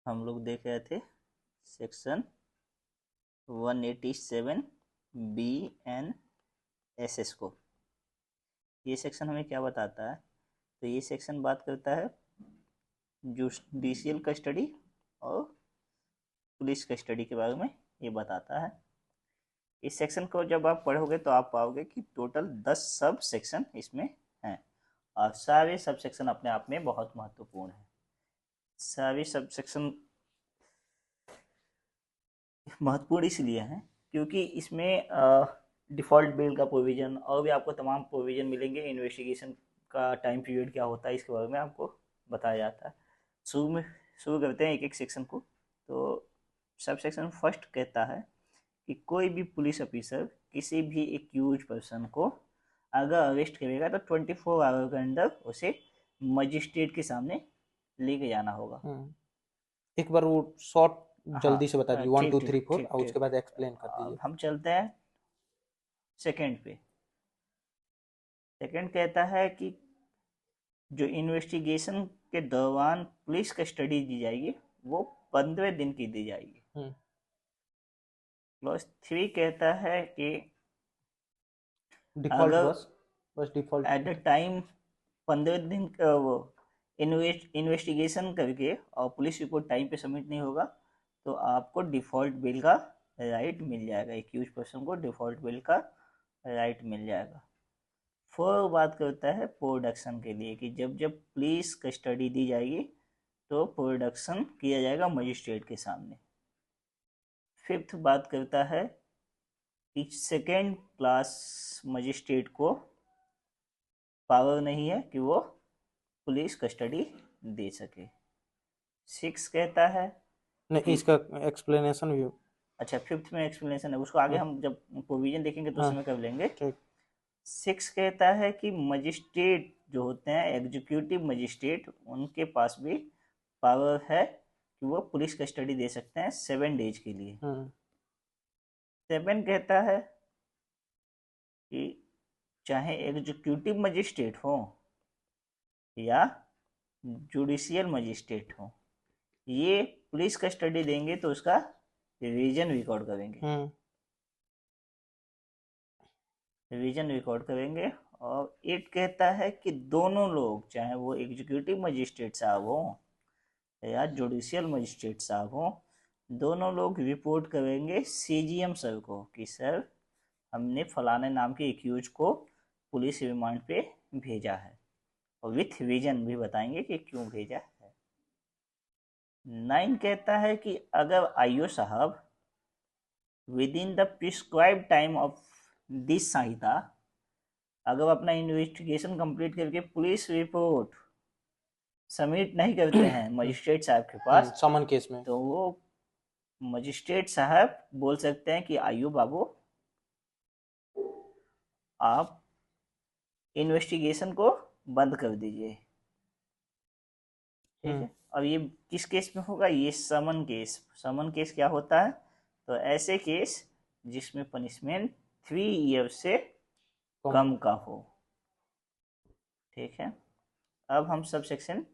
हम लोग देख रहे थे सेक्शन 187 BNSS को। ये सेक्शन हमें क्या बताता है? तो ये सेक्शन बात करता है जुडिशियल कस्टडी और पुलिस कस्टडी के बारे में ये बताता है। इस सेक्शन को जब आप पढ़ोगे तो आप पाओगे कि टोटल 10 सब सेक्शन इसमें हैं और सारे सब सेक्शन अपने आप में बहुत महत्वपूर्ण है। सारे सब सेक्शन महत्वपूर्ण इसलिए हैं क्योंकि इसमें डिफ़ॉल्ट बेल का प्रोविज़न और भी आपको तमाम प्रोविज़न मिलेंगे। इन्वेस्टिगेशन का टाइम पीरियड क्या होता है इसके बारे में आपको बताया जाता है। शुरू करते हैं एक एक सेक्शन को। तो सब सेक्शन फर्स्ट कहता है कि कोई भी पुलिस ऑफिसर किसी भी एक्यूज पर्सन को अगर अरेस्ट करेगा तो 24 आवर के अंदर उसे मजिस्ट्रेट के सामने लेके जाना होगा। एक बार वो शॉर्ट जल्दी हाँ, से बता दीजिए, 1 2 3 4 ठीक और ठीक। उसके बाद एक्सप्लेन कर दीजिए। अब हम चलते हैं सेकंड पे। सेकंड कहता है कि जो इन्वेस्टिगेशन के दौरान पुलिस कस्टडी दी जाएगी वो 15 दिन की दी जाएगी। क्लॉज 3 कहता है कि डिफॉल्ट अगर बस डिफॉल्ट एट द टाइम 15 दिन का वो इन्वेस्टिगेशन करके और पुलिस रिपोर्ट टाइम पे सबमिट नहीं होगा तो आपको डिफ़ॉल्ट बेल का राइट मिल जाएगा। एक्यूज पर्सन को डिफ़ॉल्ट बेल का राइट मिल जाएगा। फोर बात करता है प्रोडक्शन के लिए कि जब जब पुलिस कस्टडी दी जाएगी तो प्रोडक्शन किया जाएगा मजिस्ट्रेट के सामने। फिफ्थ बात करता है कि सेकेंड क्लास मजिस्ट्रेट को पावर नहीं है कि वो पुलिस कस्टडी दे सके। सिक्स कहता है नहीं, कि इसका एक्सप्लेनेशन भी। अच्छा, फिफ्थ में एक्सप्लेनेशन है, उसको आगे हाँ, हम जब प्रोविजन देखेंगे तो हाँ, उसमें कर लेंगे। ठीक। सिक्स कहता है कि मजिस्ट्रेट जो होते हैं एग्जीक्यूटिव मजिस्ट्रेट उनके पास भी पावर है कि वो पुलिस कस्टडी दे सकते हैं 7 डेज के लिए। सेवन कहता है कि चाहे एग्जीक्यूटिव मजिस्ट्रेट हो या जुडिशियल मजिस्ट्रेट हो ये पुलिस कस्टडी देंगे तो उसका रिवीजन रिकॉर्ड करेंगे। रिवीजन रिकॉर्ड करेंगे। और एट कहता है कि दोनों लोग चाहे वो एग्जीक्यूटिव मजिस्ट्रेट साहब हो या जुडिशियल मजिस्ट्रेट साहब हो दोनों लोग रिपोर्ट करेंगे सीजीएम सर को कि सर हमने फलाने नाम के एक्यूज को पुलिस रिमांड पे भेजा है और विथ रीजन भी बताएंगे कि क्यों भेजा है। 9 कहता है कि अगर आईओ साहब within the prescribe time of this संहिता अगर अपना इन्वेस्टिगेशन कंप्लीट करके पुलिस रिपोर्ट सबमिट नहीं करते हैं मजिस्ट्रेट साहब के पास समन केस में तो वो मजिस्ट्रेट साहब बोल सकते हैं कि आइयो बाबू आप इन्वेस्टिगेशन को बंद कर दीजिए। ठीक है। अब ये किस केस में होगा? ये समन केस। समन केस क्या होता है? तो ऐसे केस जिसमें पनिशमेंट 3 ईयर से कम का हो। ठीक है। अब हम सब सेक्शन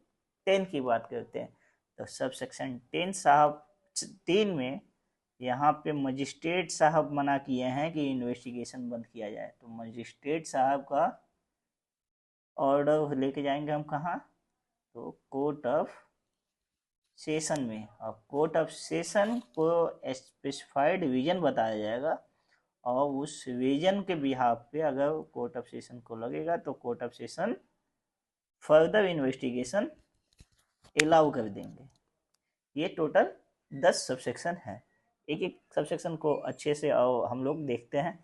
10 की बात करते हैं। तो सब सेक्शन 10 साहब 3 में यहाँ पे मजिस्ट्रेट साहब मना किए हैं कि इन्वेस्टिगेशन बंद किया जाए। तो मजिस्ट्रेट साहब का ऑर्डर लेके जाएंगे हम कहाँ? तो कोर्ट ऑफ सेशन में। और कोर्ट ऑफ सेशन को स्पेसिफाइड रीजन बताया जाएगा और उस रीजन के बिहाफ पे अगर कोर्ट ऑफ सेशन को लगेगा तो court of session further investigation allow कर देंगे। ये टोटल 10 सबसेक्शन है। एक एक सबसेक्शन को अच्छे से हम लोग देखते हैं।